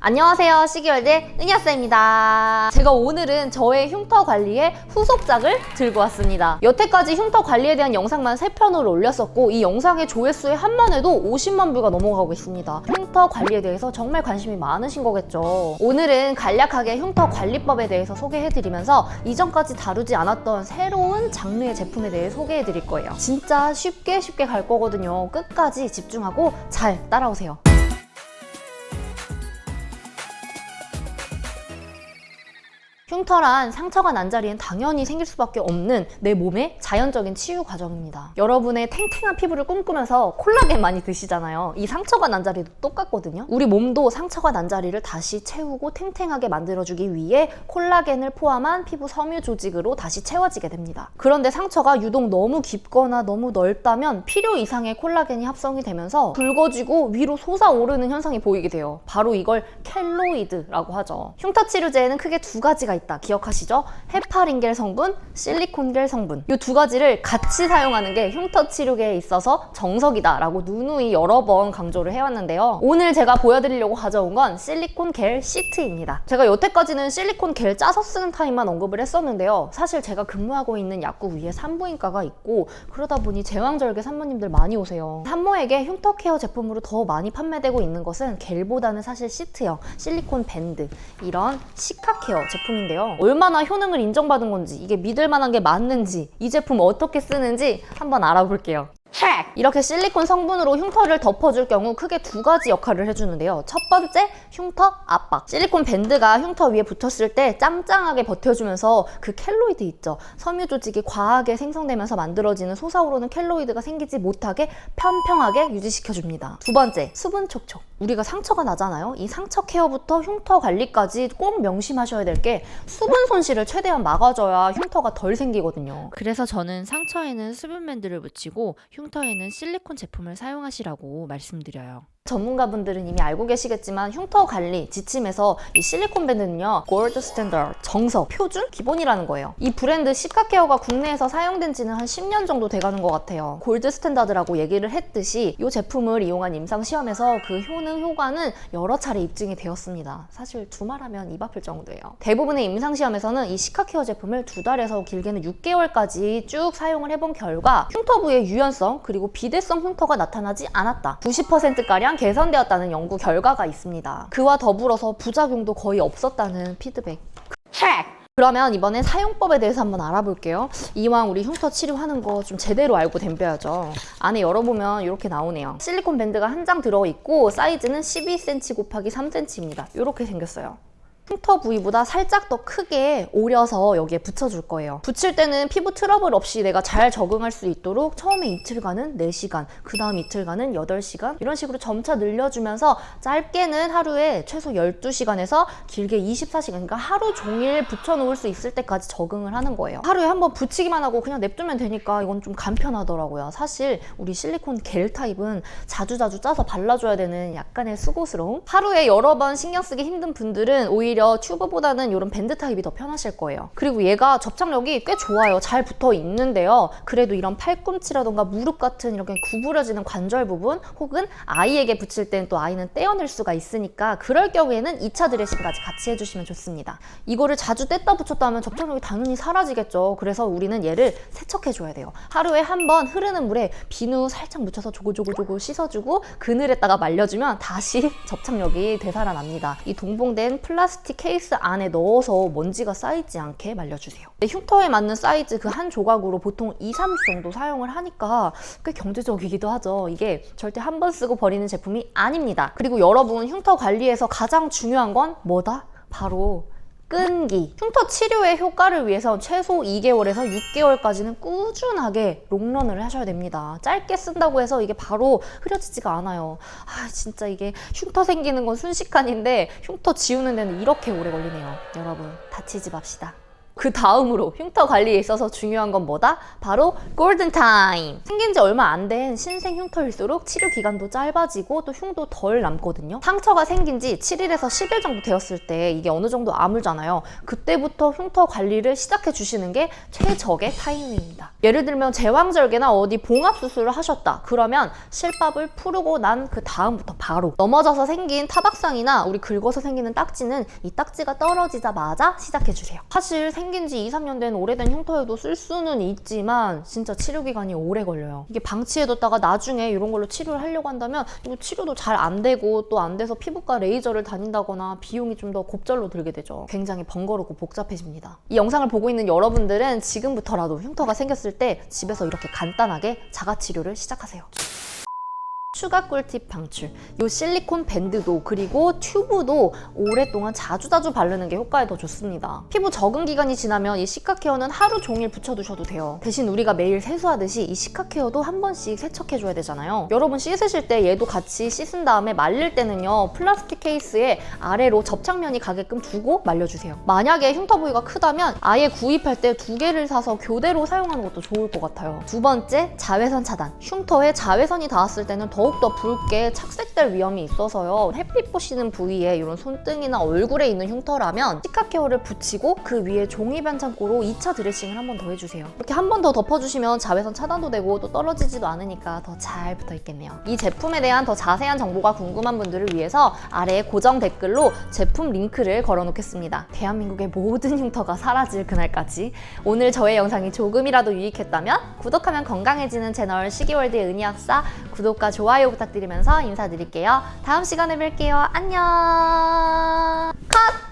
안녕하세요, 시기월드의 은희아쌤입니다. 제가 오늘은 저의 흉터 관리의 후속작을 들고 왔습니다. 여태까지 흉터 관리에 대한 영상만 3편을 올렸었고 이 영상의 조회수에 한만 해도 50만 뷰가 넘어가고 있습니다. 흉터 관리에 대해서 정말 관심이 많으신 거겠죠. 오늘은 간략하게 흉터 관리법에 대해서 소개해드리면서 이전까지 다루지 않았던 새로운 장르의 제품에 대해 소개해드릴 거예요. 진짜 쉽게 갈 거거든요. 끝까지 집중하고 잘 따라오세요. 흉터란 상처가 난 자리엔 당연히 생길 수밖에 없는 내 몸의 자연적인 치유 과정입니다. 여러분의 탱탱한 피부를 꿈꾸면서 콜라겐 많이 드시잖아요. 이 상처가 난 자리도 똑같거든요. 우리 몸도 상처가 난 자리를 다시 채우고 탱탱하게 만들어주기 위해 콜라겐을 포함한 피부 섬유 조직으로 다시 채워지게 됩니다. 그런데 상처가 유독 너무 깊거나 너무 넓다면 필요 이상의 콜라겐이 합성이 되면서 붉어지고 위로 솟아오르는 현상이 보이게 돼요. 바로 이걸 켈로이드라고 하죠. 흉터 치료제에는 크게 두 가지가 있다. 기억하시죠? 헤파린겔 성분, 실리콘겔 성분. 이 두 가지를 같이 사용하는 게 흉터 치료계에 있어서 정석이다라고 누누이 여러 번 강조를 해왔는데요. 오늘 제가 보여드리려고 가져온 건 실리콘겔 시트입니다. 제가 여태까지는 실리콘겔 짜서 쓰는 타입만 언급을 했었는데요. 사실 제가 근무하고 있는 약국 위에 산부인과가 있고 그러다 보니 제왕절개 산모님들 많이 오세요. 산모에게 흉터 케어 제품으로 더 많이 판매되고 있는 것은 겔보다는 사실 시트형, 실리콘 밴드 이런 시카 케어 제품인데요. 얼마나 효능을 인정받은 건지 이게 믿을 만한 게 맞는지 이 제품 어떻게 쓰는지 한번 알아볼게요. 이렇게 실리콘 성분으로 흉터를 덮어줄 경우 크게 두 가지 역할을 해주는데요. 첫 번째, 흉터 압박. 실리콘 밴드가 흉터 위에 붙었을 때 짱짱하게 버텨주면서 그 켈로이드 있죠. 섬유 조직이 과하게 생성되면서 만들어지는 솟아오르는 켈로이드가 생기지 못하게 평평하게 유지시켜줍니다. 두 번째, 수분 촉촉. 우리가 상처가 나잖아요. 이 상처 케어부터 흉터 관리까지 꼭 명심하셔야 될 게 수분 손실을 최대한 막아줘야 흉터가 덜 생기거든요. 그래서 저는 상처에는 수분 밴드를 붙이고 흉터에는 실리콘 제품을 사용하시라고 말씀드려요. 전문가분들은 이미 알고 계시겠지만 흉터 관리 지침에서 이 실리콘 밴드는요 골드 스탠다드, 정석, 표준, 기본이라는 거예요. 이 브랜드 시카케어가 국내에서 사용된 지는 한 10년 정도 돼가는 것 같아요. 골드 스탠다드라고 얘기를 했듯이 이 제품을 이용한 임상시험에서 그 효능, 효과는 여러 차례 입증이 되었습니다. 사실 두말하면 입 아플 정도예요. 대부분의 임상시험에서는 이 시카케어 제품을 2달에서 길게는 6개월까지 쭉 사용을 해본 결과 흉터 부의 유연성 그리고 비대성 흉터가 나타나지 않았다. 90%가량 개선되었다는 연구 결과가 있습니다. 그와 더불어서 부작용도 거의 없었다는 피드백. 그러면 이번엔 사용법에 대해서 한번 알아볼게요. 이왕 우리 흉터 치료하는 거 좀 제대로 알고 덤벼야죠. 안에 열어보면 이렇게 나오네요. 실리콘 밴드가 한 장 들어있고 사이즈는 12cm 곱하기 3cm입니다. 이렇게 생겼어요. 흉터 부위보다 살짝 더 크게 오려서 여기에 붙여줄 거예요. 붙일 때는 피부 트러블 없이 내가 잘 적응할 수 있도록 처음에 이틀간은 4시간, 그 다음 이틀간은 8시간 이런 식으로 점차 늘려주면서 짧게는 하루에 최소 12시간에서 길게 24시간 그러니까 하루 종일 붙여놓을 수 있을 때까지 적응을 하는 거예요. 하루에 한번 붙이기만 하고 그냥 냅두면 되니까 이건 좀 간편하더라고요. 사실 우리 실리콘 겔 타입은 자주자주 짜서 발라줘야 되는 약간의 수고스러움? 하루에 여러 번 신경 쓰기 힘든 분들은 오히려 튜브보다는 이런 밴드 타입이 더 편하실 거예요. 그리고 얘가 접착력이 꽤 좋아요. 잘 붙어 있는데요. 그래도 이런 팔꿈치라던가 무릎 같은 이렇게 구부러지는 관절 부분 혹은 아이에게 붙일 땐 또 아이는 떼어낼 수가 있으니까 그럴 경우에는 2차 드레싱까지 같이 해주시면 좋습니다. 이거를 자주 뗐다 붙였다 하면 접착력이 당연히 사라지겠죠. 그래서 우리는 얘를 세척해줘야 돼요. 하루에 한 번 흐르는 물에 비누 살짝 묻혀서 조고조고 씻어주고 그늘에다가 말려주면 다시 접착력이 되살아납니다. 이 동봉된 플라스틱 케이스 안에 넣어서 먼지가 쌓이지 않게 말려주세요. 흉터에 맞는 사이즈 그 한 조각으로 보통 2, 3주 정도 사용을 하니까 꽤 경제적이기도 하죠. 이게 절대 한 번 쓰고 버리는 제품이 아닙니다. 그리고 여러분 흉터 관리에서 가장 중요한 건 뭐다? 바로 끈기. 흉터 치료의 효과를 위해서 최소 2개월에서 6개월까지는 꾸준하게 롱런을 하셔야 됩니다. 짧게 쓴다고 해서 이게 바로 흐려지지가 않아요. 진짜 이게 흉터 생기는 건 순식간인데 흉터 지우는 데는 이렇게 오래 걸리네요. 여러분 다치지 맙시다. 그 다음으로 흉터 관리에 있어서 중요한 건 뭐다? 바로 골든 타임. 생긴 지 얼마 안 된 신생 흉터일수록 치료 기간도 짧아지고 또 흉도 덜 남거든요. 상처가 생긴 지 7일에서 10일 정도 되었을 때 이게 어느 정도 아물잖아요. 그때부터 흉터 관리를 시작해 주시는 게 최적의 타이밍입니다. 예를 들면 제왕절개나 어디 봉합 수술을 하셨다. 그러면 실밥을 풀고 난 그 다음부터 바로 넘어져서 생긴 타박상이나 우리 긁어서 생기는 딱지는 이 딱지가 떨어지자마자 시작해 주세요. 사실 생긴 지 2, 3년 된 오래된 흉터에도 쓸 수는 있지만 진짜 치료 기간이 오래 걸려요. 이게 방치해뒀다가 나중에 이런 걸로 치료를 하려고 한다면 이거 치료도 잘 안 되고 또 안 돼서 피부과 레이저를 다닌다거나 비용이 좀 더 곱절로 들게 되죠. 굉장히 번거롭고 복잡해집니다. 이 영상을 보고 있는 여러분들은 지금부터라도 흉터가 생겼을 때 집에서 이렇게 간단하게 자가치료를 시작하세요. 추가 꿀팁 방출. 이 실리콘 밴드도 그리고 튜브도 오랫동안 자주자주 바르는 게 효과에 더 좋습니다. 피부 적응 기간이 지나면 이 시카 케어는 하루 종일 붙여두셔도 돼요. 대신 우리가 매일 세수하듯이 이 시카 케어도 한 번씩 세척해줘야 되잖아요. 여러분 씻으실 때 얘도 같이 씻은 다음에 말릴 때는요, 플라스틱 케이스에 아래로 접착면이 가게끔 두고 말려주세요. 만약에 흉터 부위가 크다면 아예 구입할 때 2개를 사서 교대로 사용하는 것도 좋을 것 같아요. 두 번째, 자외선 차단. 흉터에 자외선이 닿았을 때는 더욱더 붉게 착색될 위험이 있어서요. 햇빛 보시는 부위에 이런 손등이나 얼굴에 있는 흉터라면 시카 케어를 붙이고 그 위에 종이 반창고로 2차 드레싱을 한 번 더 해주세요. 이렇게 한 번 더 덮어주시면 자외선 차단도 되고 또 떨어지지도 않으니까 더 잘 붙어있겠네요. 이 제품에 대한 더 자세한 정보가 궁금한 분들을 위해서 아래에 고정 댓글로 제품 링크를 걸어놓겠습니다. 대한민국의 모든 흉터가 사라질 그날까지. 오늘 저의 영상이 조금이라도 유익했다면 구독하면 건강해지는 채널 시기월드의 은희학사 구독과 좋아요 부탁드리면서 인사드릴게요. 다음 시간에 뵐게요. 안녕. 컷!